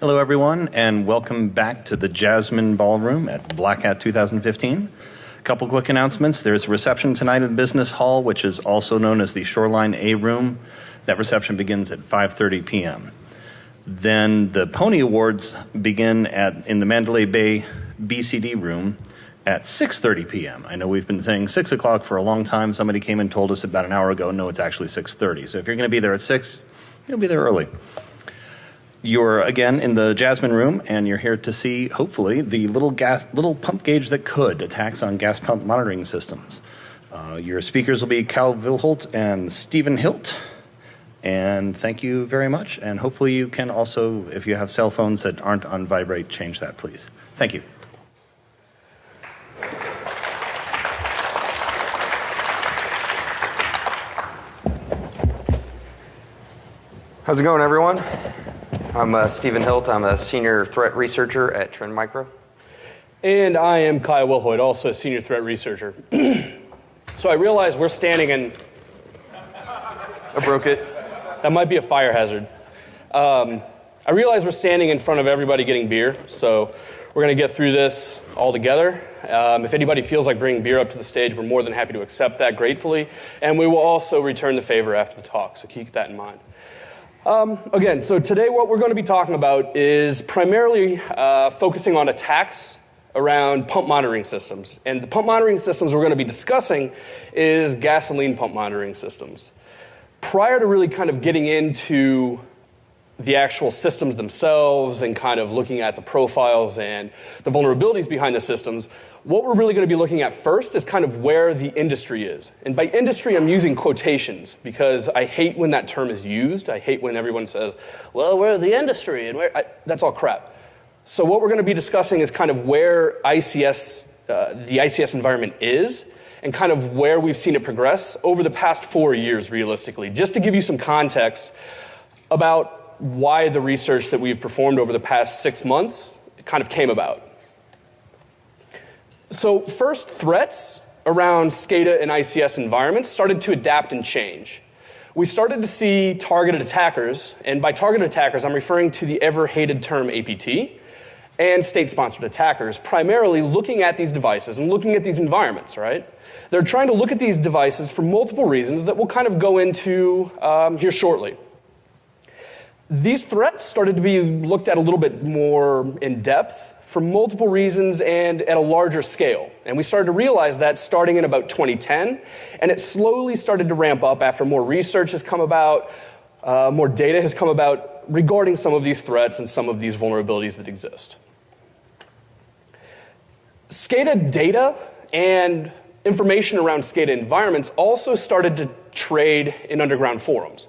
Hello, everyone, and welcome back to the Jasmine Ballroom at Black Hat 2015. A couple quick announcements. There's a reception tonight in Business Hall, which is also known as the Shoreline A Room. That reception begins at 5:30 p.m. Then the Pony Awards begin in the Mandalay Bay BCD Room at 6:30 p.m. I know we've been saying 6 o'clock for a long time. Somebody came and told us about an hour ago, no, it's actually 6:30. So if you're going to be there at 6, you'll be there early. You're, again, in the Jasmine Room, and you're here to see, hopefully, the little pump gauge that could, attacks on gas pump monitoring systems. Your speakers will be Cal Vilholt and Stephen Hilt. And thank you very much. And hopefully you can also, if you have cell phones that aren't on vibrate, change that, please. Thank you. How's it going, everyone? I'm Stephen Hilt. I'm a senior threat researcher at Trend Micro. And I am Kyle Wilhoit, also a senior threat researcher. So I realize we're standing in... I broke it. That might be a fire hazard. I realize we're standing in front of everybody getting beer, so we're going to get through this all together. If anybody feels like bringing beer up to the stage, we're more than happy to accept that gratefully. And we will also return the favor after the talk, so keep that in mind. Again, so today what we're going to be talking about is primarily focusing on attacks around pump monitoring systems. And the pump monitoring systems we're going to be discussing is gasoline pump monitoring systems. Prior to really kind of getting into the actual systems themselves and kind of looking at the profiles and the vulnerabilities behind the systems, what we're really going to be looking at first is kind of where the industry is. And by industry, I'm using quotations because I hate when that term is used. I hate when everyone says, well, we're the industry, and that's all crap. So what we're going to be discussing is kind of where ICS, the ICS environment is, and kind of where we've seen it progress over the past 4 years, realistically, just to give you some context about why the research that we've performed over the past 6 months kind of came about. So first, threats around SCADA and ICS environments started to adapt and change. We started to see targeted attackers, and by targeted attackers, I'm referring to the ever-hated term APT, and state-sponsored attackers, primarily looking at these devices and looking at these environments, right? They're trying to look at these devices for multiple reasons that we'll kind of go into here shortly. These threats started to be looked at a little bit more in depth for multiple reasons and at a larger scale. And we started to realize that starting in about 2010, and it slowly started to ramp up after more research has come about, more data has come about regarding some of these threats and some of these vulnerabilities that exist. SCADA data and information around SCADA environments also started to trade in underground forums.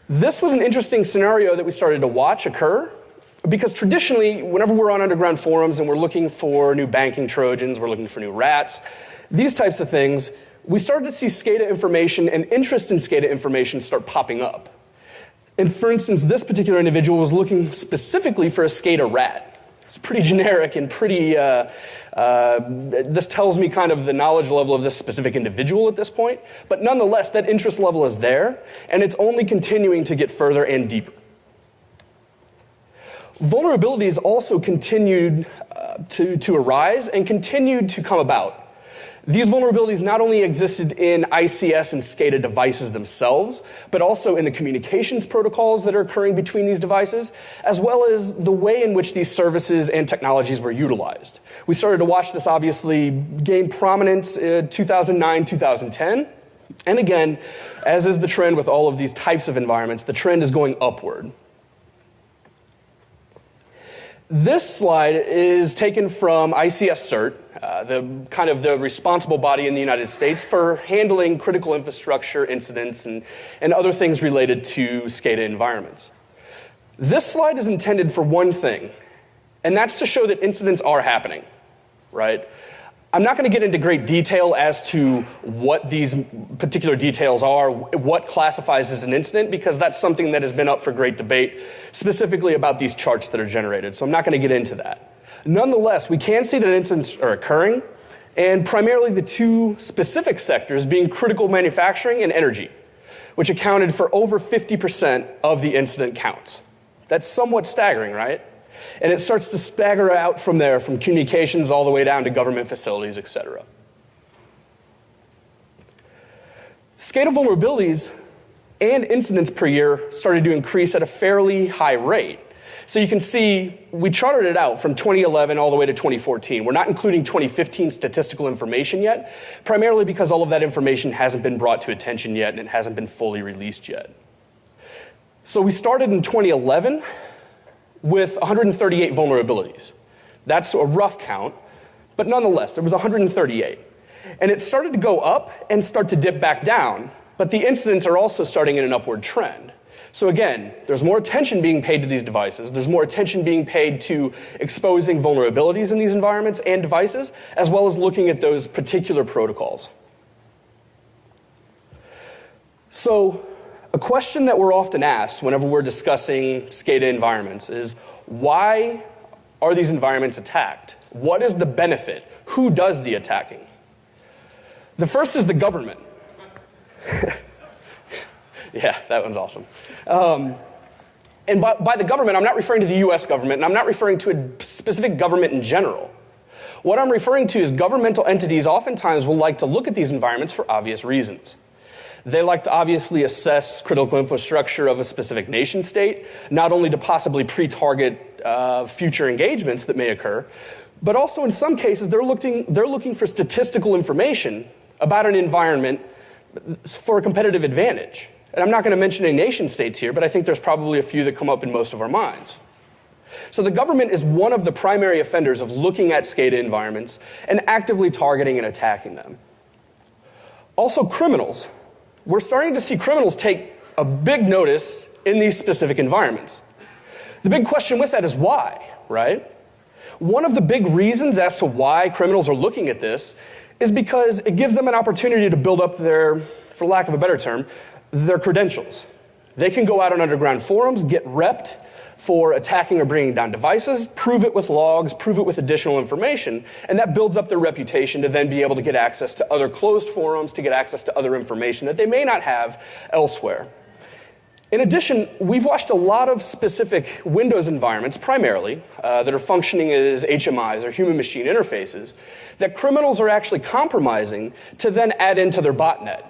This was an interesting scenario that we started to watch occur because traditionally, whenever we're on underground forums and we're looking for new banking Trojans, we're looking for new rats, these types of things, we started to see SCADA information and interest in SCADA information start popping up. And for instance, this particular individual was looking specifically for a SCADA rat. It's pretty generic and pretty, this tells me kind of the knowledge level of this specific individual at this point. But nonetheless, that interest level is there, and it's only continuing to get further and deeper. Vulnerabilities also continued to arise and continued to come about. These vulnerabilities not only existed in ICS and SCADA devices themselves, but also in the communications protocols that are occurring between these devices, as well as the way in which these services and technologies were utilized. We started to watch this obviously gain prominence in 2009, 2010. And again, as is the trend with all of these types of environments, the trend is going upward. This slide is taken from ICS CERT, the responsible body in the United States for handling critical infrastructure incidents and other things related to SCADA environments. This slide is intended for one thing, and that's to show that incidents are happening, right? I'm not going to get into great detail as to what these particular details are, what classifies as an incident, because that's something that has been up for great debate, specifically about these charts that are generated. So I'm not going to get into that. Nonetheless, we can see that incidents are occurring, and primarily the two specific sectors being critical manufacturing and energy, which accounted for over 50% of the incident counts. That's somewhat staggering, right? And it starts to stagger out from there, from communications all the way down to government facilities, et cetera. SCADA vulnerabilities and incidents per year started to increase at a fairly high rate. So you can see we charted it out from 2011 all the way to 2014. We're not including 2015 statistical information yet, primarily because all of that information hasn't been brought to attention yet and it hasn't been fully released yet. So we started in 2011 with 138 vulnerabilities. That's a rough count, but nonetheless, there was 138. And it started to go up and start to dip back down, but the incidents are also starting in an upward trend. So again, there's more attention being paid to these devices, there's more attention being paid to exposing vulnerabilities in these environments and devices, as well as looking at those particular protocols. So a question that we're often asked whenever we're discussing SCADA environments is, why are these environments attacked? What is the benefit? Who does the attacking? The first is the government. Yeah, that one's awesome. And by the government, I'm not referring to the US government, and I'm not referring to a specific government in general. What I'm referring to is governmental entities oftentimes will like to look at these environments for obvious reasons. They like to obviously assess critical infrastructure of a specific nation state, not only to possibly pre-target future engagements that may occur, but also in some cases they're looking for statistical information about an environment for a competitive advantage. And I'm not going to mention any nation states here, but I think there's probably a few that come up in most of our minds. So the government is one of the primary offenders of looking at SCADA environments and actively targeting and attacking them. Also, criminals. We're starting to see criminals take a big notice in these specific environments. The big question with that is why, right? One of the big reasons as to why criminals are looking at this is because it gives them an opportunity to build up their, for lack of a better term, their credentials. They can go out on underground forums, get repped for attacking or bringing down devices, prove it with logs, prove it with additional information, and that builds up their reputation to then be able to get access to other closed forums, to get access to other information that they may not have elsewhere. In addition, we've watched a lot of specific Windows environments, primarily, that are functioning as HMIs, or human-machine interfaces, that criminals are actually compromising to then add into their botnet.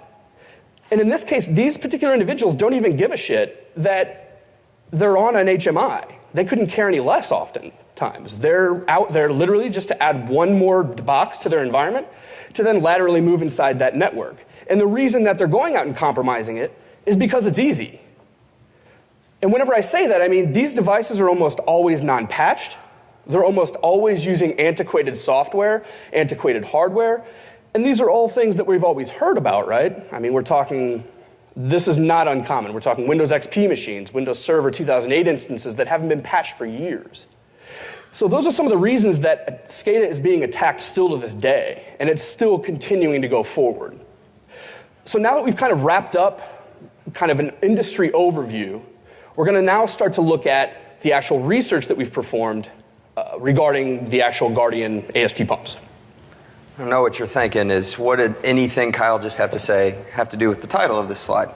And in this case, these particular individuals don't even give a shit that they're on an HMI. They couldn't care any less oftentimes. They're out there literally just to add one more box to their environment to then laterally move inside that network. And the reason that they're going out and compromising it is because it's easy. And whenever I say that, I mean these devices are almost always non-patched. They're almost always using antiquated software, antiquated hardware. And these are all things that we've always heard about, right? I mean, this is not uncommon. We're talking Windows XP machines, Windows Server 2008 instances that haven't been patched for years. So those are some of the reasons that SCADA is being attacked still to this day, and it's still continuing to go forward. So now that we've kind of wrapped up kind of an industry overview, we're going to now start to look at the actual research that we've performed regarding the actual Guardian AST pumps. I know what you're thinking is, what did anything Kyle just have to do with the title of this slide,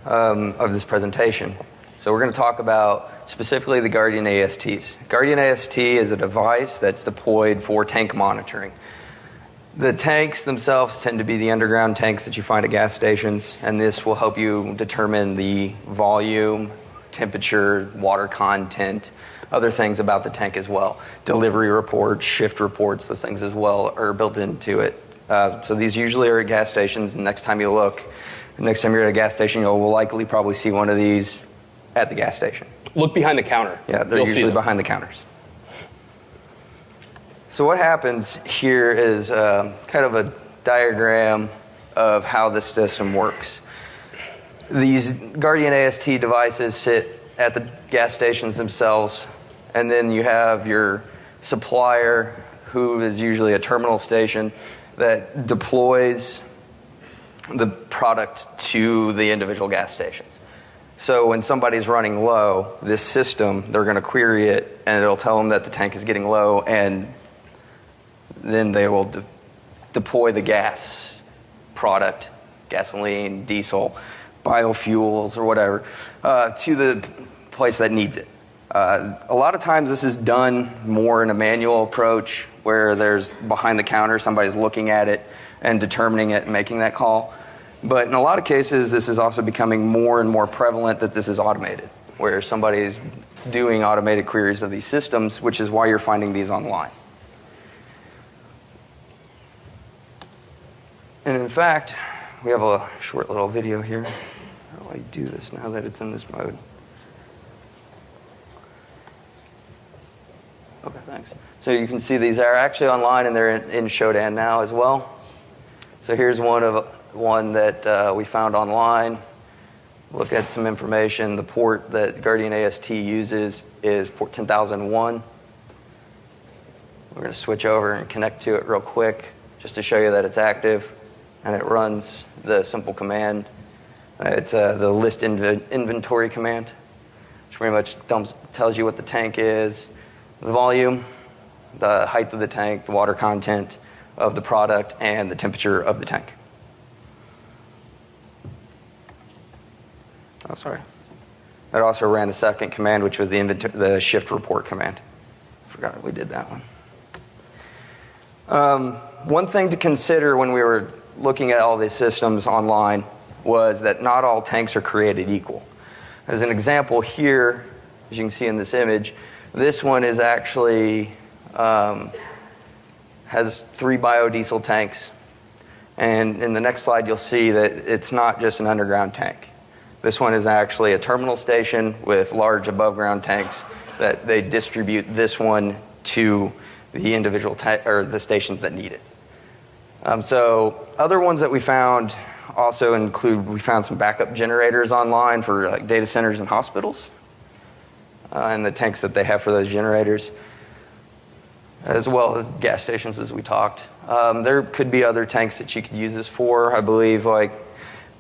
of this presentation? So we're going to talk about specifically the Guardian ASTs. Guardian AST is a device that's deployed for tank monitoring. The tanks themselves tend to be the underground tanks that you find at gas stations, and this will help you determine the volume, temperature, water content, other things about the tank as well. Delivery reports, shift reports, those things as well are built into it. So these usually are at gas stations, and next time you look, next time you're at a gas station, you'll likely probably see one of these at the gas station. Look behind the counter. Yeah, they're usually behind the counters. So what happens here is kind of a diagram of how this system works. These Guardian AST devices sit at the gas stations themselves, and then you have your supplier, who is usually a terminal station, that deploys the product to the individual gas stations. So when somebody's running low, this system, they're going to query it, and it'll tell them that the tank is getting low, and then they will deploy the gas product, gasoline, diesel, biofuels, or whatever, to the place that needs it. A lot of times this is done more in a manual approach where there's behind the counter, somebody's looking at it and determining it and making that call. But in a lot of cases, this is also becoming more and more prevalent that this is automated, where somebody's doing automated queries of these systems, which is why you're finding these online. And in fact, we have a short little video here. How do I do this now that it's in this mode? Okay, thanks. So you can see these are actually online, and they're in Shodan now as well. So here's one that we found online. Look at some information. The port that Guardian AST uses is port 10001. We're going to switch over and connect to it real quick just to show you that it's active, and it runs the simple command. It's the list inventory command, which pretty much tells you what the tank is, the volume, the height of the tank, the water content of the product, and the temperature of the tank. Oh, sorry. It also ran a second command, which was the shift report command. Forgot we did that one. One thing to consider when we were looking at all these systems online was that not all tanks are created equal. As an example here, as you can see in this image, this one is actually has 3 biodiesel tanks. And in the next slide, you'll see that it's not just an underground tank. This one is actually a terminal station with large above-ground tanks that they distribute this one to the individual or the stations that need it. So other ones that we found also include, we found some backup generators online for like data centers and hospitals, and the tanks that they have for those generators, as well as gas stations, as we talked. There could be other tanks that you could use this for. I believe, like,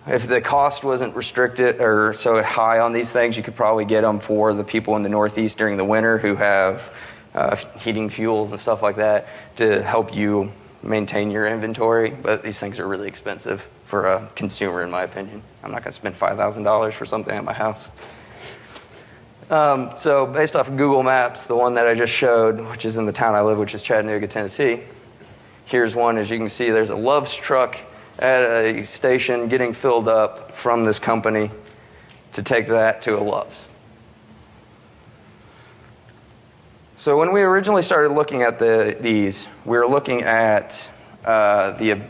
if the cost wasn't restricted or so high on these things, you could probably get them for the people in the Northeast during the winter who have heating fuels and stuff like that to help you maintain your inventory. But these things are really expensive for a consumer, in my opinion. I'm not going to spend $5,000 for something at my house. So based off of Google Maps, the one that I just showed, which is in the town I live, which is Chattanooga, Tennessee, here's one. As you can see, there's a Love's truck at a station getting filled up from this company to take that to a Love's. So when we originally started looking at these, we were looking at the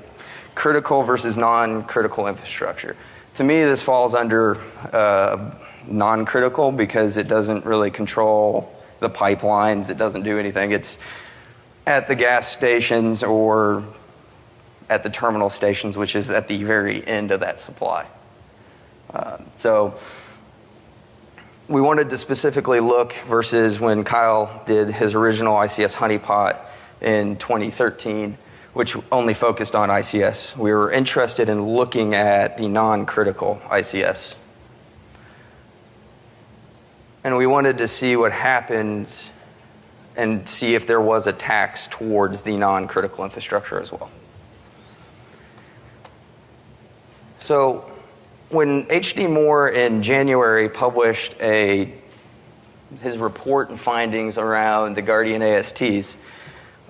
critical versus non-critical infrastructure. To me, this falls under non-critical because it doesn't really control the pipelines. It doesn't do anything. It's at the gas stations or at the terminal stations, which is at the very end of that supply. So we wanted to specifically look versus when Kyle did his original ICS honeypot in 2013, which only focused on ICS. We were interested in looking at the non-critical ICS. And we wanted to see what happens and see if there was a tax towards the non-critical infrastructure as well. So when H.D. Moore in January published his report and findings around the Guardian ASTs,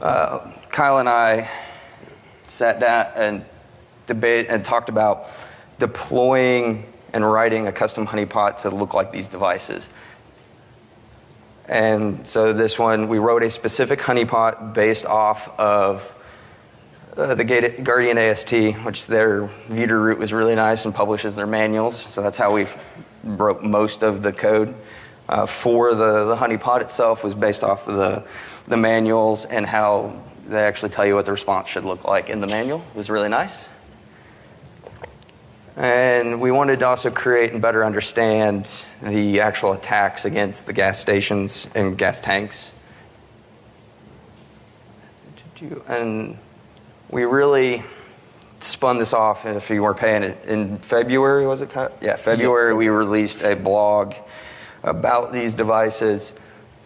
Kyle and I sat down and debated and talked about deploying and writing a custom honeypot to look like these devices. And so this one, we wrote a specific honeypot based off of the Guardian AST, which their Viewer root was really nice and publishes their manuals. So that's how we wrote most of the code. For the honeypot itself was based off of the manuals and how they actually tell you what the response should look like in the manual. It was really nice. And we wanted to also create and better understand the actual attacks against the gas stations and gas tanks. And we really spun this off, if you weren't paying it, in February, was it? Yeah, February, we released a blog about these devices.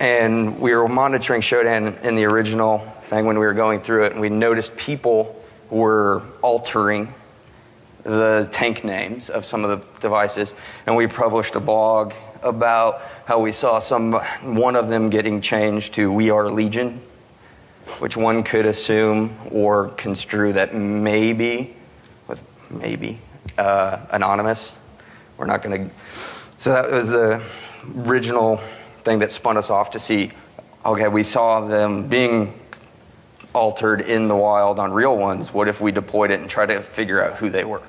And we were monitoring Shodan in the original thing when we were going through it, and we noticed people were altering the tank names of some of the devices. And we published a blog about how we saw one of them getting changed to "We Are Legion," which one could assume or construe that maybe anonymous. We're not going to. So that was the original thing that spun us off to see. Okay, we saw them being altered in the wild on real ones. What if we deployed it and tried to figure out who they were?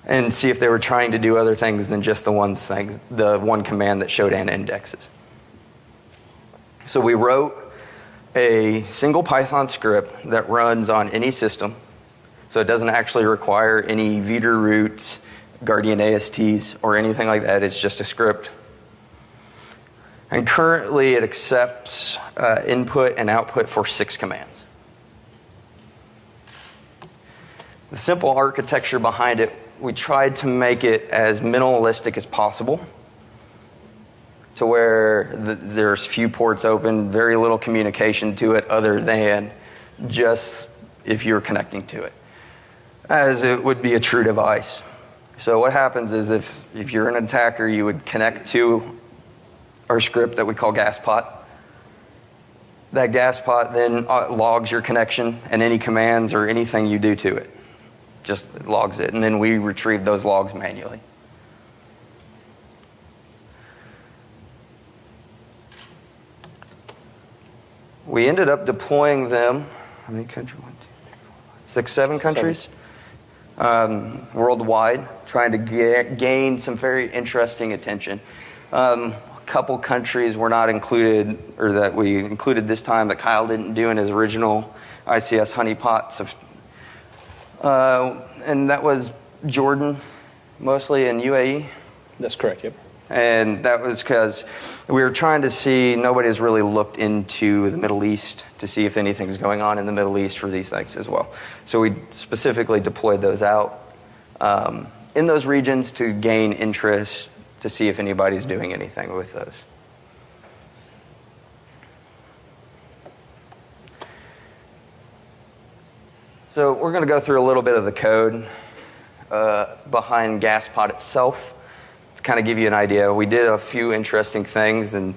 And see if they were trying to do other things than just the one command that Shodan indexes. So we wrote a single Python script that runs on any system. So it doesn't actually require any vdr roots, Guardian ASTs, or anything like that. It's just a script. And currently it accepts input and output for 6 commands. The simple architecture behind it, we tried to make it as minimalistic as possible to where there's few ports open, very little communication to it other than just if you're connecting to it, as it would be a true device. So what happens is if you're an attacker, you would connect to our script that we call GasPot. That GasPot then logs your connection and any commands or anything you do to it. Just logs it, and then we retrieve those logs manually. We ended up deploying them, how many countries? 1, 2, 3, 4, 6, 7 countries worldwide, trying to gain some very interesting attention. A couple countries were not included, or that we included this time that Kyle didn't do in his original ICS honeypots. And that was Jordan, mostly, and UAE. That's correct, yep. And that was because we were trying to see, nobody has really looked into the Middle East to see if anything's going on in the Middle East for these things as well. So we specifically deployed those out in those regions to gain interest, to see if anybody's doing anything with those. So we're going to go through a little bit of the code behind GasPot itself to kind of give you an idea. We did a few interesting things and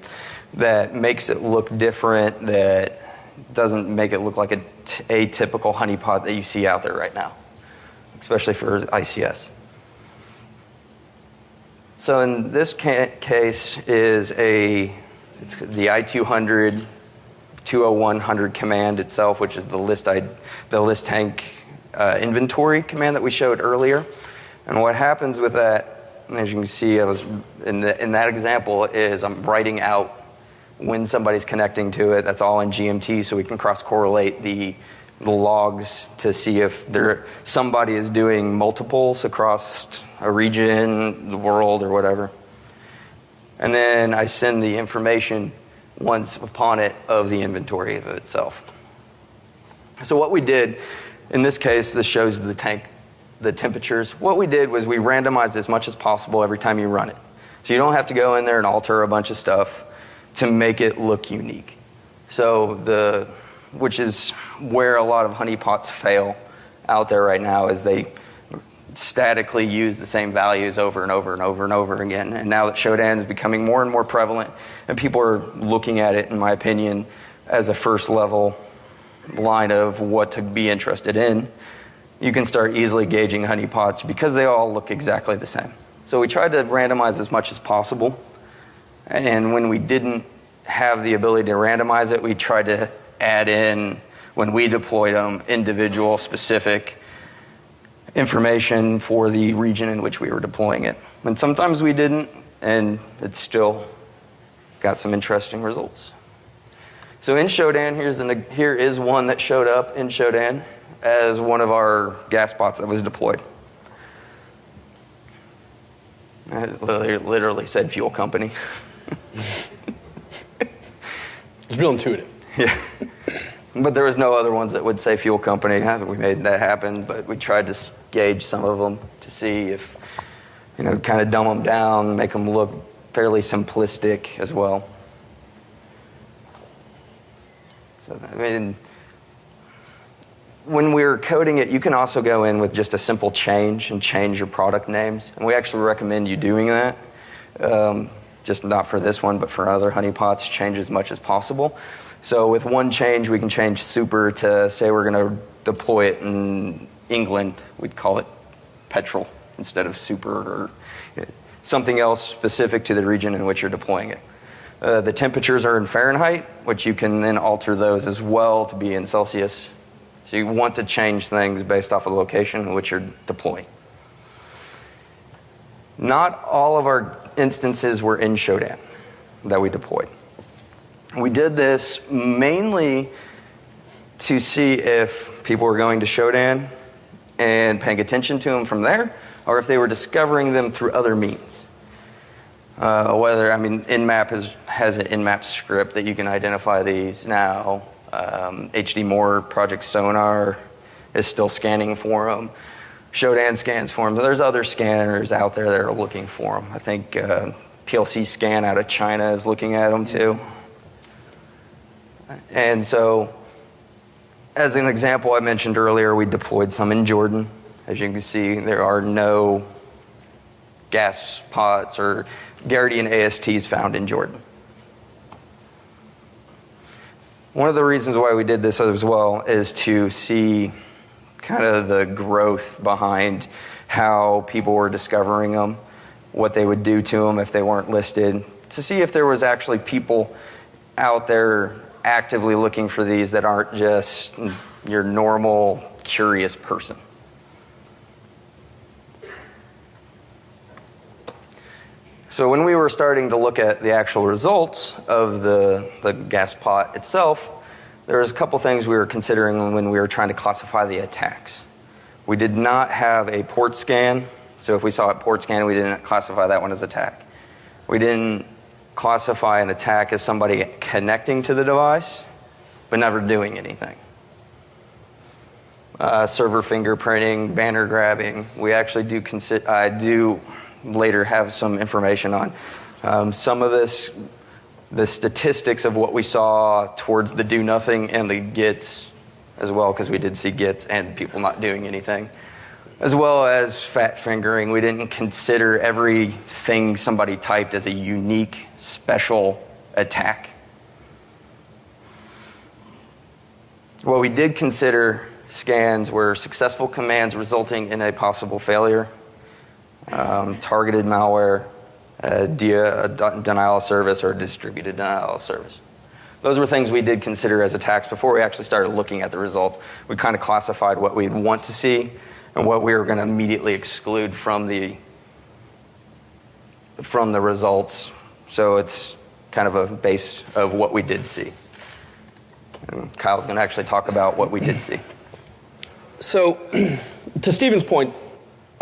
that makes it look different, that doesn't make it look like a typical honeypot that you see out there right now, especially for ICS. So in this case is it's the I200 20100 command itself, which is the list tank inventory command that we showed earlier. And what happens with that, as you can see, I was in that example, is I'm writing out when somebody's connecting to it. That's all in GMT, so we can cross-correlate the logs to see if somebody is doing multiples across a region, the world, or whatever. And then I send the information once upon it of the inventory of itself. So what we did, in this case, this shows the temperatures. What we did was we randomized as much as possible every time you run it. So you don't have to go in there and alter a bunch of stuff to make it look unique. So which is where a lot of honeypots fail out there right now, is they statically use the same values over and over and over and over again. And now that Shodan is becoming more and more prevalent, and people are looking at it, in my opinion, as a first level line of what to be interested in, you can start easily gauging honeypots because they all look exactly the same. So we tried to randomize as much as possible. And when we didn't have the ability to randomize it, we tried to add in, when we deployed them, individual specific information for the region in which we were deploying it. And sometimes we didn't, and it still got some interesting results. So in Shodan, here is one that showed up in Shodan as one of our GasPots that was deployed. It literally said fuel company. It's real intuitive. Yeah. But there was no other ones that would say fuel company. We made that happen, but we tried to gauge some of them to see if, kind of dumb them down, make them look fairly simplistic as well. So, when we're coding it, you can also go in with just a simple change and change your product names. And we actually recommend you doing that. Just not for this one, but for other honeypots, change as much as possible. So with one change, we can change super to, say we're going to deploy it in England. We'd call it petrol instead of super, or something else specific to the region in which you're deploying it. The temperatures are in Fahrenheit, which you can then alter those as well to be in Celsius. So you want to change things based off of the location in which you're deploying. Not all of our instances were in Shodan that we deployed. We did this mainly to see if people were going to Shodan and paying attention to them from there, or if they were discovering them through other means. Nmap has an Nmap script that you can identify these now. HD More Project Sonar is still scanning for them. Shodan scans for them. There's other scanners out there that are looking for them. I think PLC Scan out of China is looking at them too. And so, as an example I mentioned earlier, we deployed some in Jordan. As you can see, there are no gas pots or Guardian ASTs found in Jordan. One of the reasons why we did this as well is to see kind of the growth behind how people were discovering them, what they would do to them if they weren't listed, to see if there was actually people out there actively looking for these that aren't just your normal curious person. So when we were starting to look at the actual results of the gas pot itself, there was a couple things we were considering when we were trying to classify the attacks. We did not have a port scan, so if we saw a port scan, we didn't classify that one as attack. We didn't classify an attack as somebody connecting to the device, but never doing anything. Server fingerprinting, banner grabbing, we actually do I do later have some information on some of this, the statistics of what we saw towards the do nothing and the gets as well, because we did see gets and people not doing anything, as well as fat fingering. We didn't consider everything somebody typed as a unique, special attack. What we did consider scans were successful commands resulting in a possible failure, targeted malware, denial of service, or distributed denial of service. Those were things we did consider as attacks before we actually started looking at the results. We kind of classified what we'd want to see and what we were going to immediately exclude from the results. So it's kind of a base of what we did see. And Kyle's going to actually talk about what we did see. So, to Stephen's point,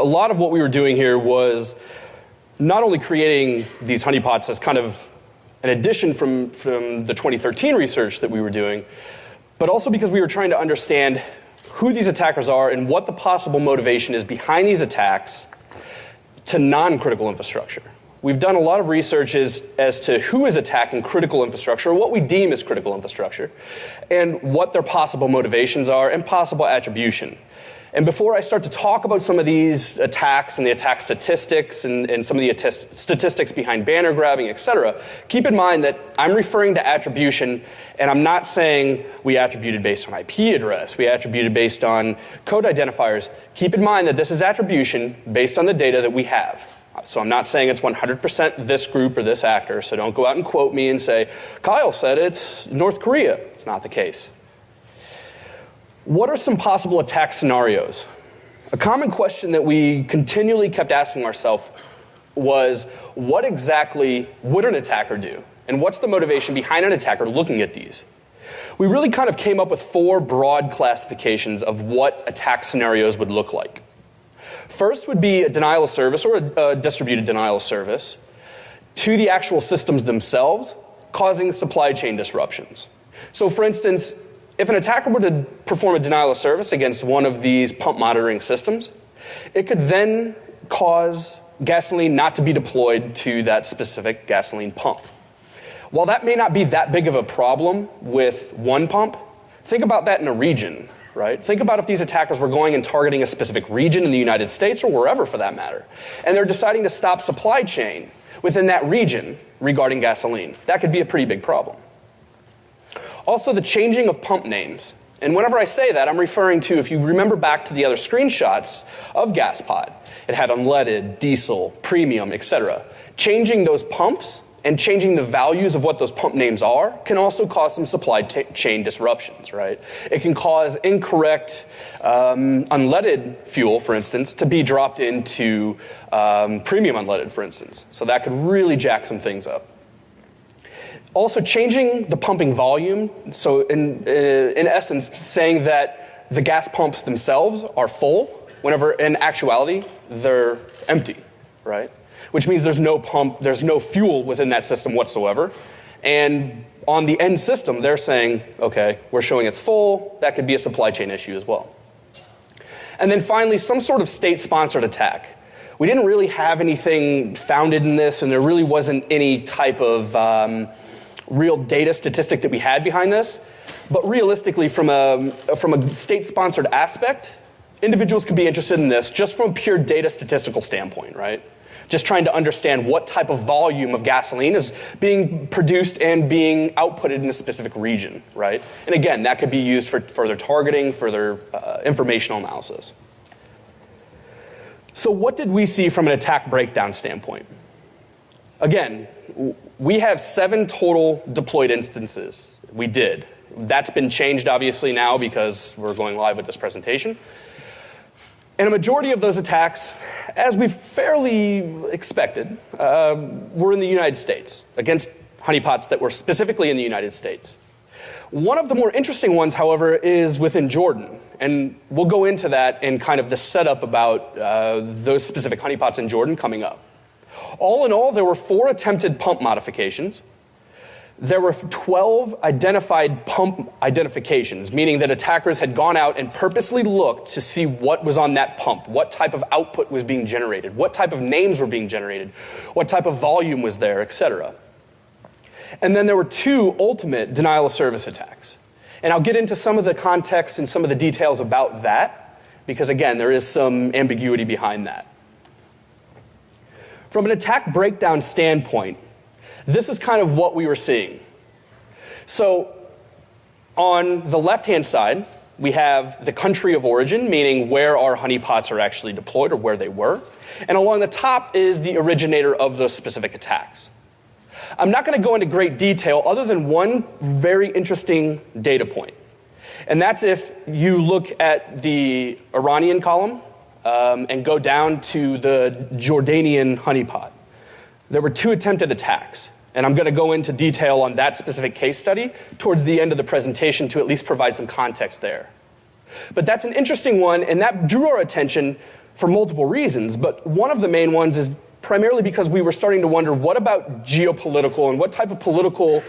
a lot of what we were doing here was not only creating these honeypots as kind of an addition from the 2013 research that we were doing, but also because we were trying to understand who these attackers are and what the possible motivation is behind these attacks to non-critical infrastructure. We've done a lot of research as to who is attacking critical infrastructure, what we deem as critical infrastructure, and what their possible motivations are and possible attribution. And before I start to talk about some of these attacks and the attack statistics and some of the statistics behind banner grabbing, etc., keep in mind that I'm referring to attribution, and I'm not saying we attributed based on IP address. We attributed based on code identifiers. Keep in mind that this is attribution based on the data that we have. So I'm not saying it's 100% this group or this actor, so don't go out and quote me and say, Kyle said it's North Korea. It's not the case. What are some possible attack scenarios? A common question that we continually kept asking ourselves was, what exactly would an attacker do? And what's the motivation behind an attacker looking at these? We really kind of came up with 4 broad classifications of what attack scenarios would look like. First would be a denial of service or a distributed denial of service to the actual systems themselves, causing supply chain disruptions. So for instance, if an attacker were to perform a denial of service against one of these pump monitoring systems, it could then cause gasoline not to be deployed to that specific gasoline pump. While that may not be that big of a problem with one pump, think about that in a region, right? Think about if these attackers were going and targeting a specific region in the United States or wherever for that matter, and they're deciding to stop supply chain within that region regarding gasoline. That could be a pretty big problem. Also, the changing of pump names. And whenever I say that, I'm referring to, if you remember back to the other screenshots of GasPod, it had unleaded, diesel, premium, etc. Changing those pumps and changing the values of what those pump names are can also cause some supply chain disruptions, right? It can cause incorrect unleaded fuel, for instance, to be dropped into premium unleaded, for instance. So that could really jack some things up. Also, changing the pumping volume, so in essence, saying that the gas pumps themselves are full, whenever in actuality, they're empty, right? Which means there's no pump, there's no fuel within that system whatsoever. And on the end system, they're saying, okay, we're showing it's full, that could be a supply chain issue as well. And then finally, some sort of state-sponsored attack. We didn't really have anything founded in this, and there really wasn't any type of real data statistic that we had behind this. But realistically, from a state-sponsored aspect, individuals could be interested in this just from a pure data statistical standpoint, right? Just trying to understand what type of volume of gasoline is being produced and being outputted in a specific region, right? And again, that could be used for further targeting, further informational analysis. So what did we see from an attack breakdown standpoint? Again, we have 7 total deployed instances. We did. That's been changed, obviously, now because we're going live with this presentation. And a majority of those attacks, as we fairly expected, were in the United States, against honeypots that were specifically in the United States. One of the more interesting ones, however, is within Jordan. And we'll go into that in kind of the setup about those specific honeypots in Jordan coming up. All in all, there were 4 attempted pump modifications. There were 12 identified pump identifications, meaning that attackers had gone out and purposely looked to see what was on that pump, what type of output was being generated, what type of names were being generated, what type of volume was there, etc. And then there were 2 ultimate denial of service attacks. And I'll get into some of the context and some of the details about that, because again, there is some ambiguity behind that. From an attack breakdown standpoint, this is kind of what we were seeing. So on the left-hand side, we have the country of origin, meaning where our honeypots are actually deployed or where they were. And along the top is the originator of those specific attacks. I'm not going to go into great detail other than one very interesting data point. And that's if you look at the Iranian column and go down to the Jordanian honeypot. There were 2 attempted attacks. And I'm going to go into detail on that specific case study towards the end of the presentation to at least provide some context there. But that's an interesting one, and that drew our attention for multiple reasons. But one of the main ones is primarily because we were starting to wonder, what about geopolitical and what type of political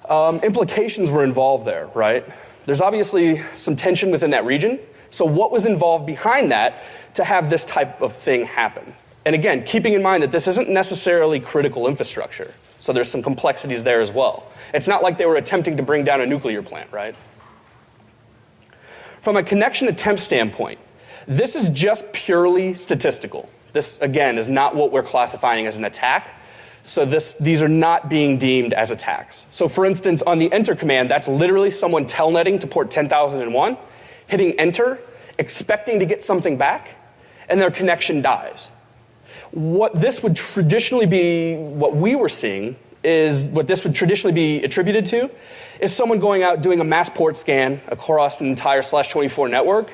implications were involved there, right? There's obviously some tension within that region. So what was involved behind that to have this type of thing happen? And again, keeping in mind that this isn't necessarily critical infrastructure. So there's some complexities there as well. It's not like they were attempting to bring down a nuclear plant, right? From a connection attempt standpoint, this is just purely statistical. This, again, is not what we're classifying as an attack. So these are not being deemed as attacks. So for instance, on the enter command, that's literally someone telnetting to port 10,001, hitting enter, expecting to get something back, and their connection dies. What this would traditionally be, what we were seeing, is what this would traditionally be attributed to, is someone going out doing a mass port scan across an entire /24 network,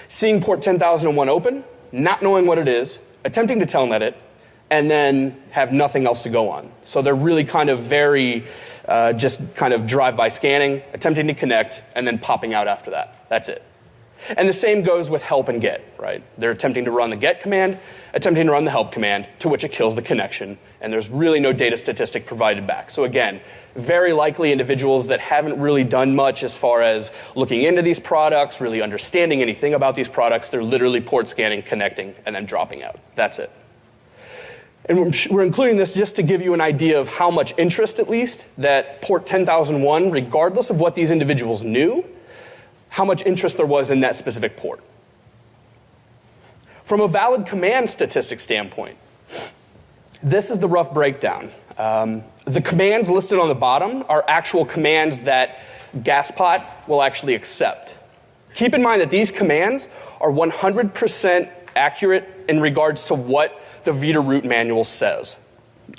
seeing port 10,001 open, not knowing what it is, attempting to telnet it, and then have nothing else to go on. So they're really kind of very just kind of drive-by scanning, attempting to connect, and then popping out after that. That's it. And the same goes with help and get, right? They're attempting to run the get command, attempting to run the help command, to which it kills the connection, and there's really no data statistic provided back. So again, very likely individuals that haven't really done much as far as looking into these products, really understanding anything about these products. They're literally port scanning, connecting, and then dropping out. That's it. And we're including this just to give you an idea of how much interest, at least, that port 10,001, regardless of what these individuals knew, how much interest there was in that specific port. From a valid command statistic standpoint, this is the rough breakdown. The commands listed on the bottom are actual commands that Gaspot will actually accept. Keep in mind that these commands are 100% accurate in regards to what the Vita root manual says.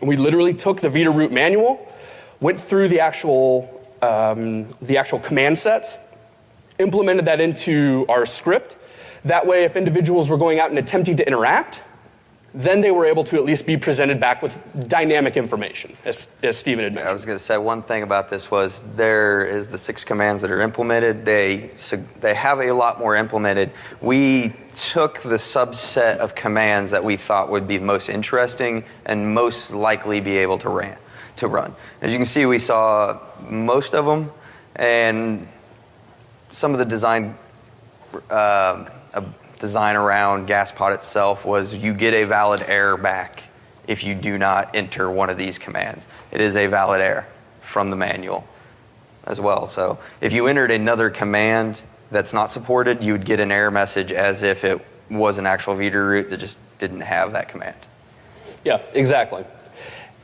We literally took the Vita root manual, went through the actual command sets, implemented that into our script. That way, if individuals were going out and attempting to interact, then they were able to at least be presented back with dynamic information, as Stephen had mentioned. I was going to say one thing about this was there is the 6 commands that are implemented. They have a lot more implemented. We took the subset of commands that we thought would be most interesting and most likely be able to run. As you can see, we saw most of them, and some of the design around Gaspot itself was you get a valid error back if you do not enter one of these commands. It is a valid error from the manual as well. So if you entered another command that's not supported, you would get an error message as if it was an actual Vita root that just didn't have that command. Yeah, exactly.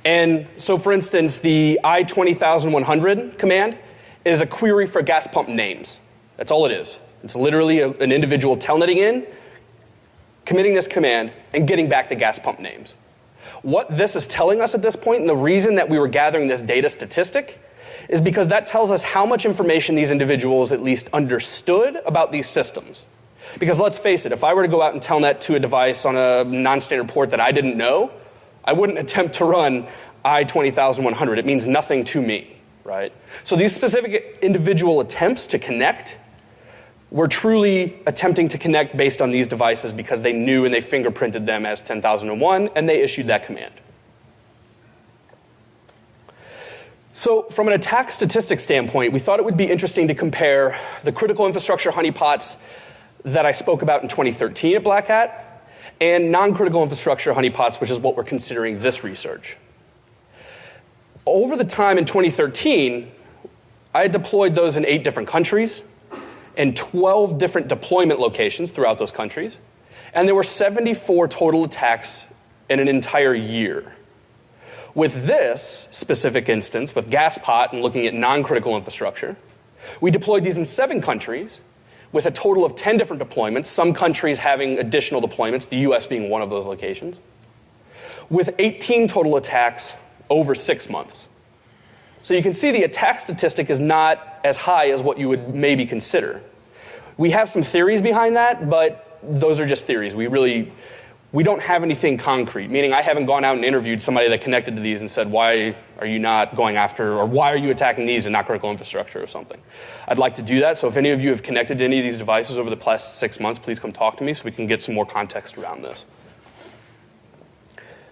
And so, for instance, the I20100 command is a query for gas pump names. That's all it is. It's literally an individual telnetting in, committing this command, and getting back the gas pump names. What this is telling us at this point, and the reason that we were gathering this data statistic, is because that tells us how much information these individuals at least understood about these systems. Because let's face it, if I were to go out and telnet to a device on a non-standard port that I didn't know, I wouldn't attempt to run I20100. It means nothing to me, right? So these specific individual attempts to connect were truly attempting to connect based on these devices because they knew and they fingerprinted them as 10,001, and they issued that command. So from an attack statistics standpoint, we thought it would be interesting to compare the critical infrastructure honeypots that I spoke about in 2013 at Black Hat and non-critical infrastructure honeypots, which is what we're considering this research. Over the time in 2013, I had deployed those in 8 different countries and 12 different deployment locations throughout those countries. And there were 74 total attacks in an entire year. With this specific instance, with Gaspot and looking at non-critical infrastructure, we deployed these in 7 countries with a total of 10 different deployments, some countries having additional deployments, the US being one of those locations, with 18 total attacks over 6 months. So you can see the attack statistic is not as high as what you would maybe consider. We have some theories behind that, but those are just theories. We don't have anything concrete, meaning I haven't gone out and interviewed somebody that connected to these and said, why are you not going after, or why are you attacking these and not critical infrastructure or something. I'd like to do that, so if any of you have connected to any of these devices over the past 6 months, please come talk to me so we can get some more context around this.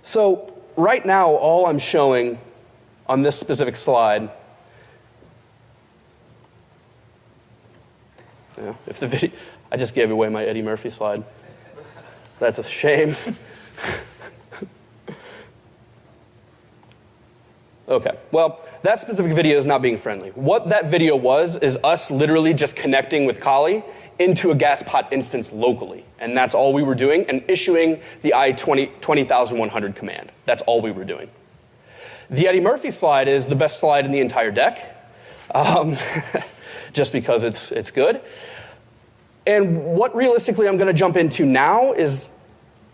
So right now, all I'm showing on this specific slide, if the video, I just gave away my Eddie Murphy slide. That's a shame. Okay, well, that specific video is not being friendly. What that video was is us literally just connecting with Kali into a Gaspot instance locally. And that's all we were doing, and issuing the I20100 command. That's all we were doing. The Eddie Murphy slide is the best slide in the entire deck, just because it's good. And what realistically I'm going to jump into now is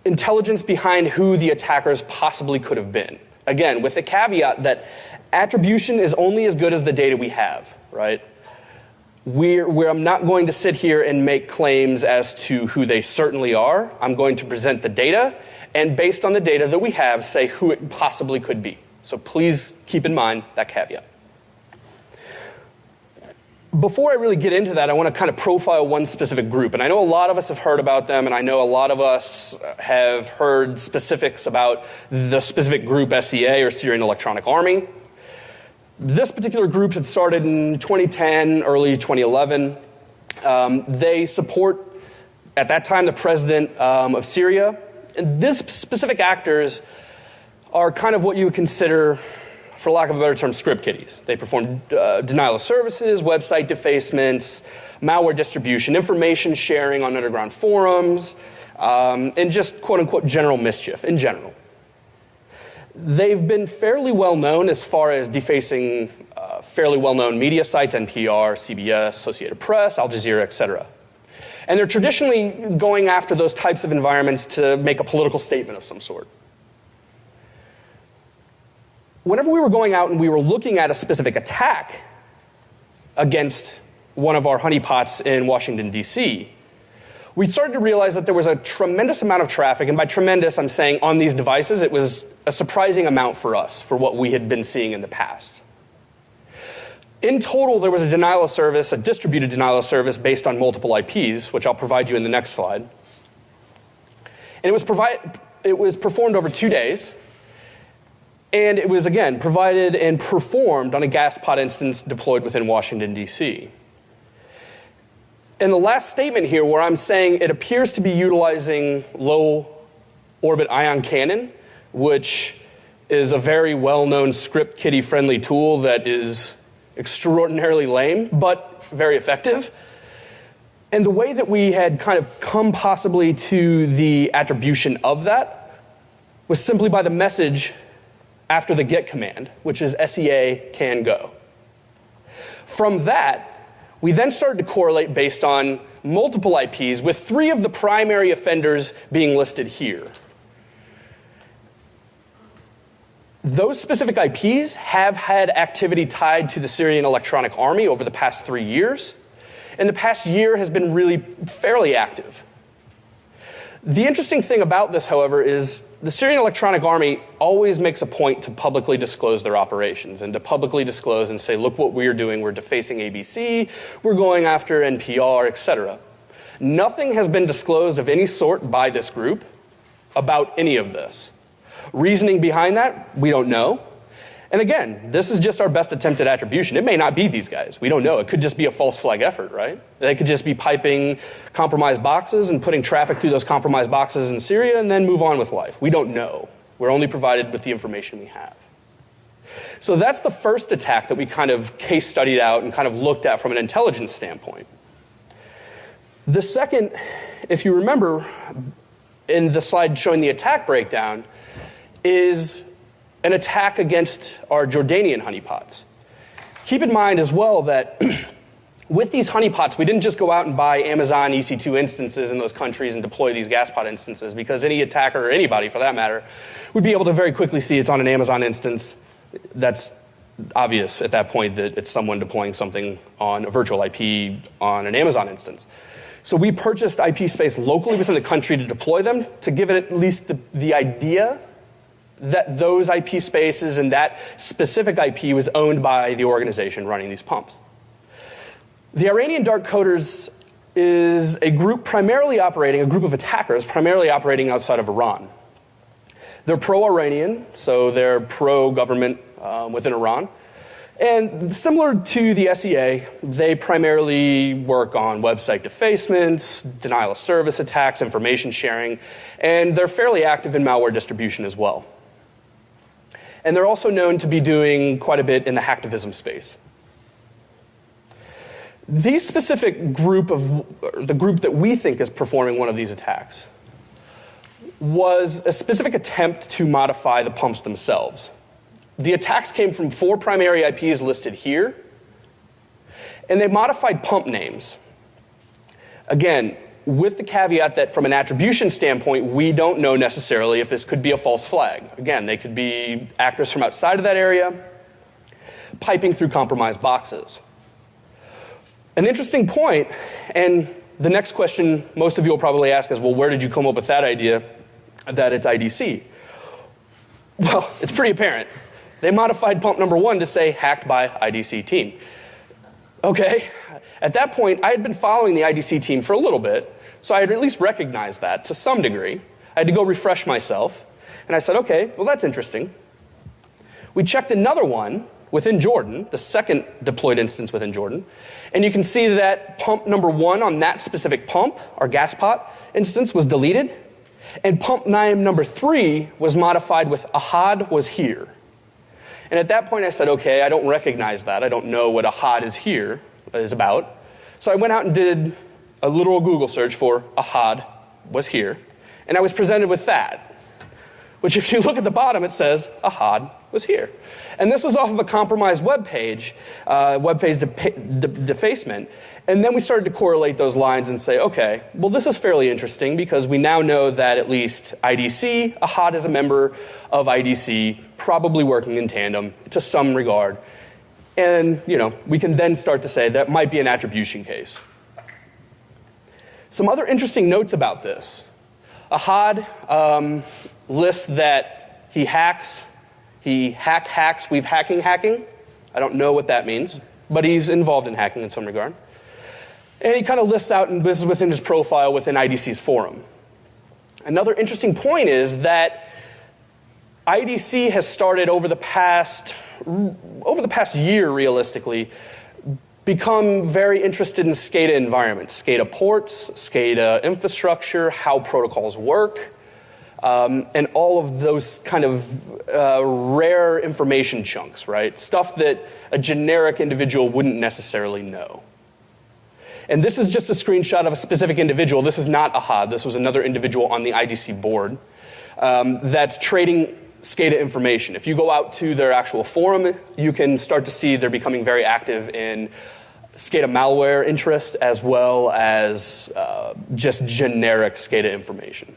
intelligence behind who the attackers possibly could have been. Again, with the caveat that attribution is only as good as the data we have, right? I'm not going to sit here and make claims as to who they certainly are. I'm going to present the data, and based on the data that we have, say who it possibly could be. So please keep in mind that caveat. Before I really get into that, I want to kind of profile one specific group. And I know a lot of us have heard about them, and I know a lot of us have heard specifics about the specific group SEA, or Syrian Electronic Army. This particular group had started in 2010, early 2011. They support, at that time, the president of Syria. And these specific actors are kind of what you would consider for lack of a better term, script kiddies. They perform denial of services, website defacements, malware distribution, information sharing on underground forums, and just quote-unquote general mischief in general. They've been fairly well known as far as defacing fairly well-known media sites, NPR, CBS, Associated Press, Al Jazeera, etc. And they're traditionally going after those types of environments to make a political statement of some sort. Whenever we were going out and we were looking at a specific attack against one of our honeypots in Washington, D.C., we started to realize that there was a tremendous amount of traffic, and by tremendous, I'm saying on these devices, it was a surprising amount for us for what we had been seeing in the past. In total, there was a denial of service, a distributed denial of service based on multiple IPs, which I'll provide you in the next slide. And it was performed over 2 days, and it was, again, provided and performed on a GasPod instance deployed within Washington, D.C. And the last statement here where I'm saying it appears to be utilizing low-orbit ion cannon, which is a very well-known script kiddie-friendly tool that is extraordinarily lame, but very effective. And the way that we had kind of come possibly to the attribution of that was simply by the message after the get command, which is SEA can go. From that, we then started to correlate based on multiple IPs, with 3 of the primary offenders being listed here. Those specific IPs have had activity tied to the Syrian Electronic Army over the past 3 years, and the past year has been really fairly active. The interesting thing about this, however, is the Syrian Electronic Army always makes a point to publicly disclose their operations and to publicly disclose and say, look what we're doing, we're defacing ABC, we're going after NPR, etc. Nothing has been disclosed of any sort by this group about any of this. Reasoning behind that, we don't know. And again, this is just our best attempt at attribution. It may not be these guys. We don't know. It could just be a false flag effort, right? They could just be piping compromised boxes and putting traffic through those compromised boxes in Syria and then move on with life. We don't know. We're only provided with the information we have. So that's the first attack that we kind of case studied out and kind of looked at from an intelligence standpoint. The second, if you remember in the slide showing the attack breakdown, is an attack against our Jordanian honeypots. Keep in mind as well that with these honeypots, we didn't just go out and buy Amazon EC2 instances in those countries and deploy these GasPod instances, because any attacker, or anybody for that matter, would be able to very quickly see it's on an Amazon instance. That's obvious at that point that it's someone deploying something on a virtual IP on an Amazon instance. So we purchased IP space locally within the country to deploy them, to give it at least the idea that those IP spaces and that specific IP was owned by the organization running these pumps. The Iranian Dark Coders is a group of attackers primarily operating outside of Iran. They're pro-Iranian, so they're pro-government within Iran. And similar to the SEA, they primarily work on website defacements, denial of service attacks, information sharing, and they're fairly active in malware distribution as well. And they're also known to be doing quite a bit in the hacktivism space. The specific group the group that we think is performing one of these attacks was a specific attempt to modify the pumps themselves. The attacks came from 4 primary IPs listed here, and they modified pump names. Again, with the caveat that from an attribution standpoint, we don't know necessarily if this could be a false flag. Again, they could be actors from outside of that area piping through compromised boxes. An interesting point, and the next question most of you will probably ask is, well, where did you come up with that idea that it's IDC? Well, it's pretty apparent. They modified pump number 1 to say hacked by IDC team. Okay, at that point, I had been following the IDC team for a little bit, so I had at least recognized that to some degree. I had to go refresh myself, and I said, okay, well, that's interesting. We checked another one within Jordan, the second deployed instance within Jordan, and you can see that pump number 1 on that specific pump, our GasPod instance, was deleted, and pump name number 3 was modified with Ahad was here. And at that point I said, okay, I don't recognize that. I don't know what a HOD is about. So I went out and did a literal Google search for a HOD was here. And I was presented with that, which if you look at the bottom, it says a HOD was here. And this was off of a compromised web page defacement. And then we started to correlate those lines and say, okay, well, this is fairly interesting because we now know that at least IDC, a HOD is a member of IDC, probably working in tandem to some regard. And we can then start to say that might be an attribution case. Some other interesting notes about this. A HOD lists that he hacks, we've hacking. I don't know what that means, but he's involved in hacking in some regard. And he kind of lists out, and this is within his profile within IDC's forum. Another interesting point is that IDC has started over the past year, realistically, become very interested in SCADA environments, SCADA ports, SCADA infrastructure, how protocols work, and all of those kind of rare information chunks, right? Stuff that a generic individual wouldn't necessarily know. And this is just a screenshot of a specific individual. This is not a HOD. This was another individual on the IDC board that's trading SCADA information. If you go out to their actual forum, you can start to see they're becoming very active in SCADA malware interest as well as just generic SCADA information.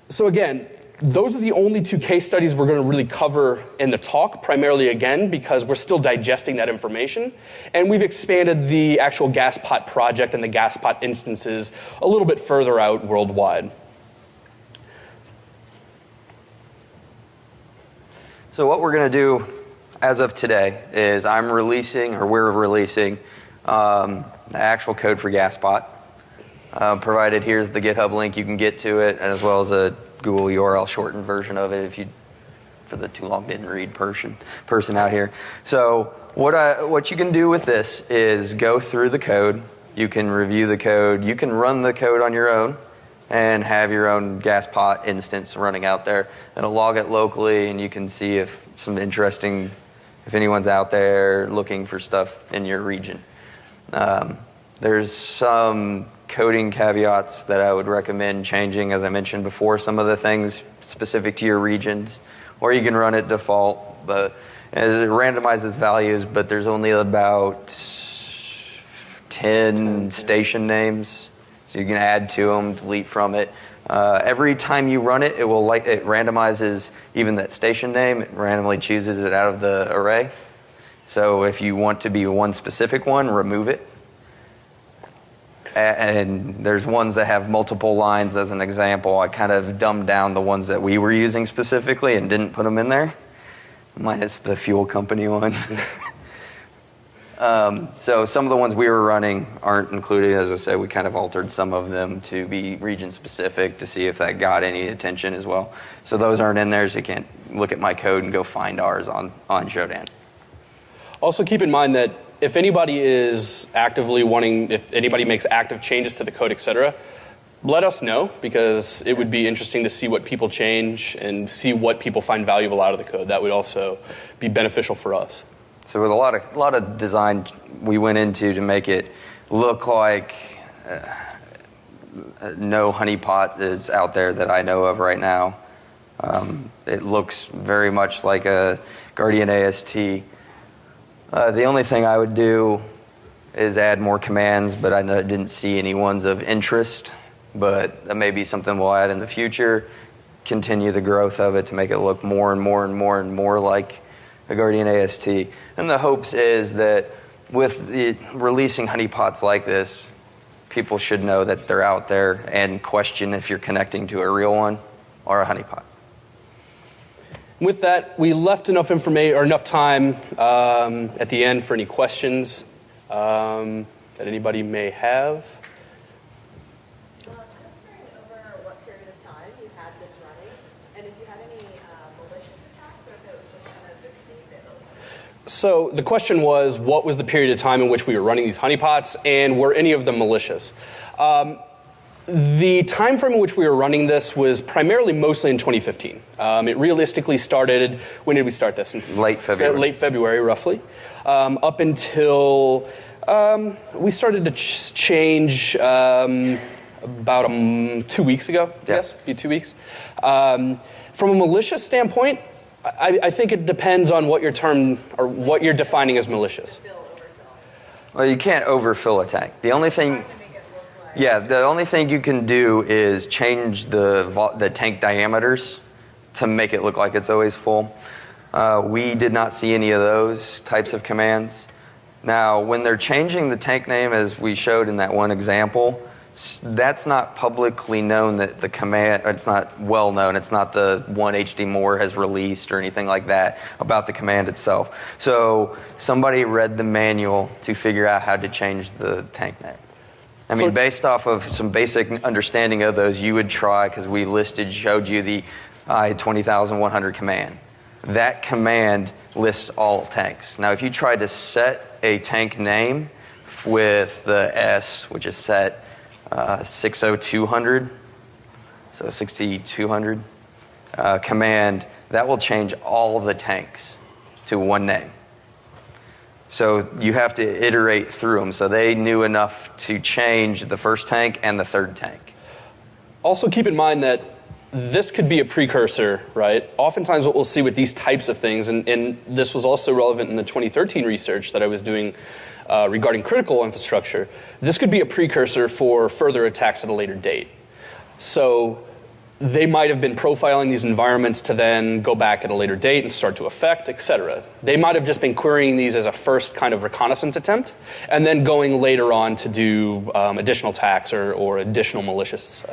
So again, those are the only two case studies we're going to really cover in the talk, primarily again because we're still digesting that information. And we've expanded the actual GasPot project and the GasPot instances a little bit further out worldwide. So what we're going to do as of today is we're releasing the actual code for GasPot. Provided here's the GitHub link, you can get to it, as well as a Google URL shortened version of it if you, for the too long didn't read person out here. So what you can do with this is go through the code. You can review the code. You can run the code on your own and have your own GasPot instance running out there. It'll log it locally, and you can see if anyone's out there looking for stuff in your region. There's some coding caveats that I would recommend changing, as I mentioned before, some of the things specific to your regions, or you can run it default, but it randomizes values, but there's only about 10 station names, so you can add to them, delete from it. Every time you run it, it randomizes even that station name, it randomly chooses it out of the array. So if you want to be one specific one, remove it. And there's ones that have multiple lines. As an example, I kind of dumbed down the ones that we were using specifically and didn't put them in there, minus the fuel company one. So some of the ones we were running aren't included. As I said, we kind of altered some of them to be region specific to see if that got any attention as well. So those aren't in there, so you can't look at my code and go find ours on Shodan. Also keep in mind that if anybody is if anybody makes active changes to the code, etc., let us know, because it would be interesting to see what people change and see what people find valuable out of the code. That would also be beneficial for us. So with a lot of design we went into to make it look like no honeypot is out there that I know of right now. It looks very much like a Guardian AST. The only thing I would do is add more commands, but I didn't see any ones of interest. But that may be something we'll add in the future, continue the growth of it to make it look more and more and more and more like a Guardian AST. And the hopes is that with releasing honeypots like this, people should know that they're out there and question if you're connecting to a real one or a honeypot. With that, we left enough information or enough time at the end for any questions that anybody may have. Just wondering over what period of time you had this running, and if you had any malicious attacks, or if it was just kind of this deep. So the question was, what was the period of time in which we were running these honeypots, and were any of them malicious? The time frame in which we were running this was primarily mostly in 2015. It realistically started, when did we start this? In Late February. Late February, roughly. Up until we started to change about 2 weeks ago. Yeah. Yes, be 2 weeks. From a malicious standpoint, I think it depends on what your term or what you're defining as malicious. Well, you can't overfill a tank. The only thing, the only thing you can do is change the tank diameters to make it look like it's always full. We did not see any of those types of commands. Now, when they're changing the tank name, as we showed in that one example, that's not publicly known that the command, it's not well known, it's not the one HD Moore has released or anything like that about the command itself. So somebody read the manual to figure out how to change the tank name. I mean, based off of some basic understanding of those, you would try, because we showed you the I-20100 command. That command lists all tanks. Now, if you tried to set a tank name with the S, which is set 60200, so 6200 command, that will change all of the tanks to one name. So you have to iterate through them. So they knew enough to change the first tank and the third tank. Also keep in mind that this could be a precursor, right? Oftentimes what we'll see with these types of things, and this was also relevant in the 2013 research that I was doing regarding critical infrastructure, this could be a precursor for further attacks at a later date. So they might have been profiling these environments to then go back at a later date and start to affect, etc. They might have just been querying these as a first kind of reconnaissance attempt, and then going later on to do additional attacks or additional malicious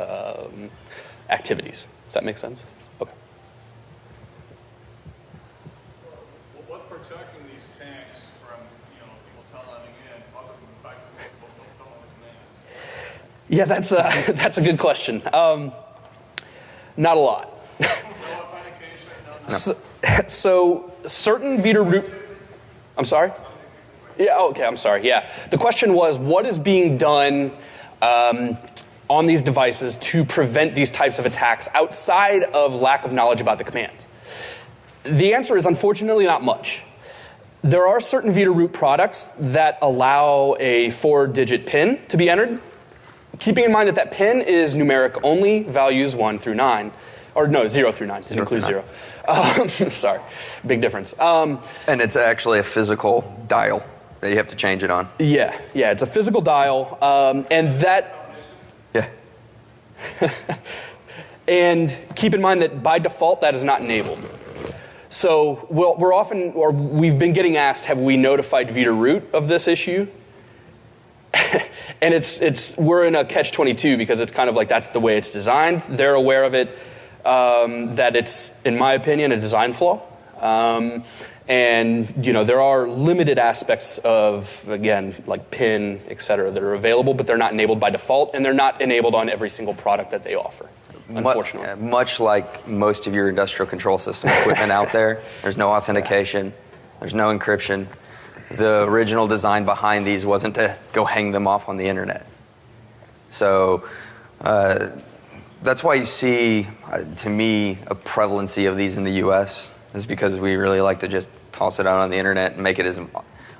activities. Does that make sense? Okay. What protecting these tanks from, people telling in, other than the fact that people don't tell them the commands? Yeah, that's a good question. Not a lot. No authentication, no. So certain Vita root. I'm sorry. Yeah. Okay. I'm sorry. Yeah. The question was, what is being done on these devices to prevent these types of attacks outside of lack of knowledge about the command? The answer is unfortunately not much. There are certain Vita root products that allow a 4-digit PIN to be entered, keeping in mind that that PIN is numeric only, values 1 through 9. Or no, 0 through 9. It includes 0. Sorry. Big difference. And it's actually a physical dial that you have to change it on. Yeah, it's a physical dial, and that. Yeah. And keep in mind that by default that is not enabled. So we've been getting asked, have we notified Vita root of this issue? And we're in a catch-22 because it's kind of like that's the way it's designed. They're aware of it, that it's, in my opinion, a design flaw. And there are limited aspects of, again, like PIN, et cetera, that are available, but they're not enabled by default, and they're not enabled on every single product that they offer, unfortunately. Much like most of your industrial control system equipment out there, there's no authentication, there's no encryption. The original design behind these wasn't to go hang them off on the internet. So that's why you see, to me, a prevalency of these in the U.S. is because we really like to just toss it out on the internet and make it as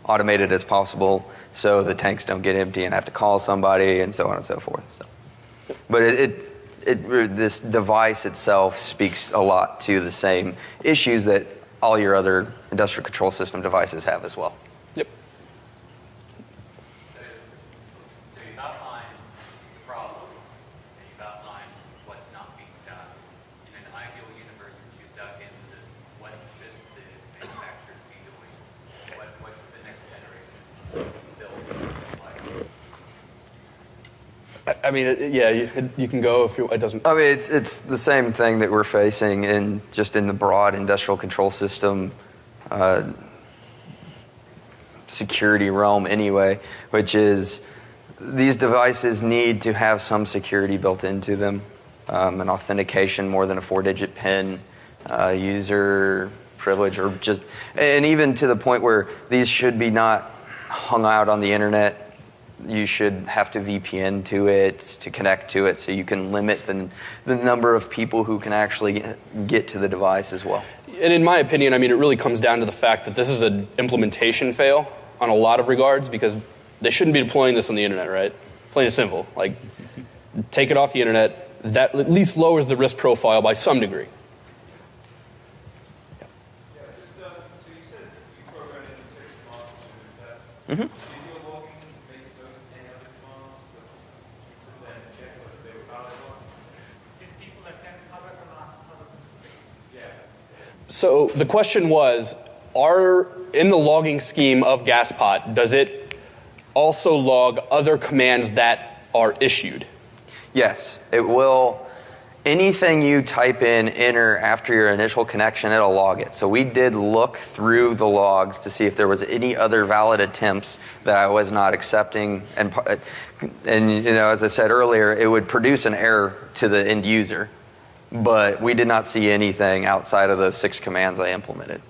automated as possible so the tanks don't get empty and have to call somebody and so on and so forth. So. But this device itself speaks a lot to the same issues that all your other industrial control system devices have as well. Yep. So you've outlined the problem, and you've outlined what's not being done. In an ideal universe that you've dug into this, what should the manufacturers be doing? What should the next generation build look like? I mean, you can go if it doesn't. I mean, it's the same thing that we're facing in the broad industrial control system security realm anyway, which is these devices need to have some security built into them, an authentication more than a 4-digit PIN, user privilege, and even to the point where these should be not hung out on the internet. you should have to VPN to it to connect to it, so you can limit the number of people who can actually get to the device as well. And in my opinion, I mean, it really comes down to the fact that this is an implementation fail on a lot of regards, because they shouldn't be deploying this on the internet, right? Plain and simple. Like, take it off the internet. That at least lowers the risk profile by some degree. Yeah, just, so you said you programmed in 6 months to accept. Mm-hmm. Did you logging make those any other months that then check whether they were valid ones? If people that can cover or not other than 6. Yeah. So the question was, in the logging scheme of Gaspot, does it also log other commands that are issued? Yes, it will. Anything you type in, enter after your initial connection, it'll log it. So we did look through the logs to see if there was any other valid attempts that I was not accepting. And as I said earlier, it would produce an error to the end user. But we did not see anything outside of those 6 commands I implemented.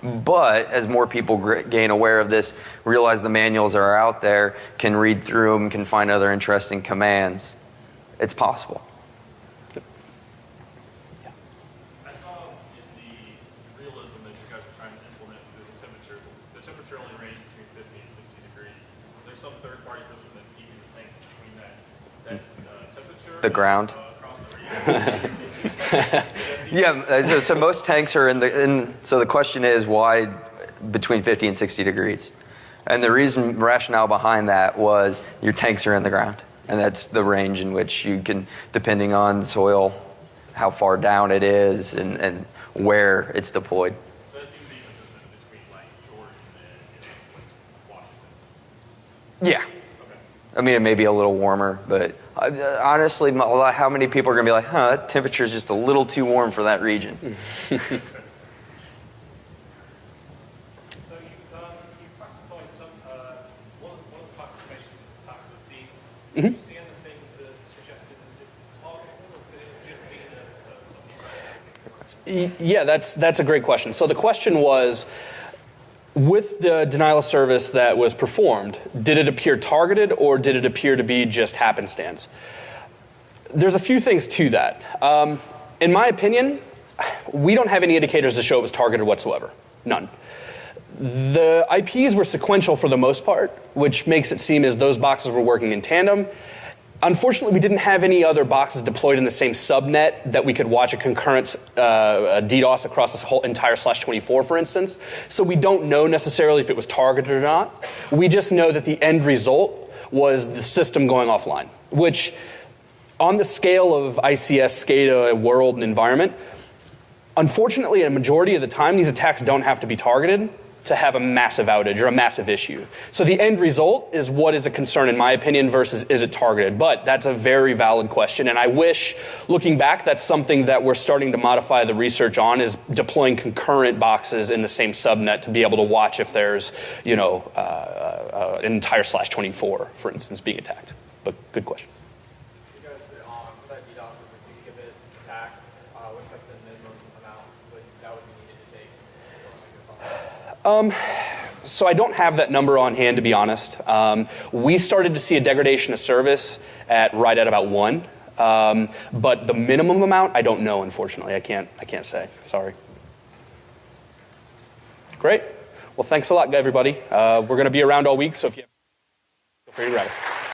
But as more people gain aware of this, realize the manuals are out there, can read through them, can find other interesting commands, it's possible. I saw in the realism that you guys are trying to implement the temperature only range between 50 and 60 degrees. Is there some third-party system that's keeping the tanks between that temperature? The ground. Across the region? Yeah, so most tanks are so the question is why between 50 and 60 degrees? And the rationale behind that was your tanks are in the ground. And that's the range in which you can, depending on soil, how far down it is, and where it's deployed. So that seems to be consistent between like Jordan and Washington. Yeah. Okay. I mean, it may be a little warmer, but honestly, how many people are going to be like, that temperature is just a little too warm for that region? So you classified some, one of the classifications of the attack was demons. Did you see anything that suggested that this was targeted, or could it just be something? Yeah, that's a great question. So the question was, with the denial of service that was performed, did it appear targeted or did it appear to be just happenstance? There's a few things to that. In my opinion, we don't have any indicators to show it was targeted whatsoever. None. The IPs were sequential for the most part, which makes it seem as those boxes were working in tandem. Unfortunately, we didn't have any other boxes deployed in the same subnet that we could watch a concurrent DDoS across this whole entire /24, for instance. So we don't know necessarily if it was targeted or not. We just know that the end result was the system going offline, which on the scale of ICS, SCADA, world, and environment, unfortunately, a majority of the time, these attacks don't have to be targeted to have a massive outage or a massive issue. So the end result is what is a concern in my opinion versus is it targeted? But that's a very valid question, and I wish, looking back, that's something that we're starting to modify the research on, is deploying concurrent boxes in the same subnet to be able to watch if there's, an entire /24, for instance, being attacked. But good question. So you guys, for that DDoS or 2 gigabit attack, what's like the minimum amount that would be needed to take something like this on? So I don't have that number on hand, to be honest. We started to see a degradation of service right at about 1. But the minimum amount, I don't know, unfortunately. I can't say. Sorry. Great. Well, thanks a lot, everybody. We're going to be around all week, so if you have, feel free to grab us.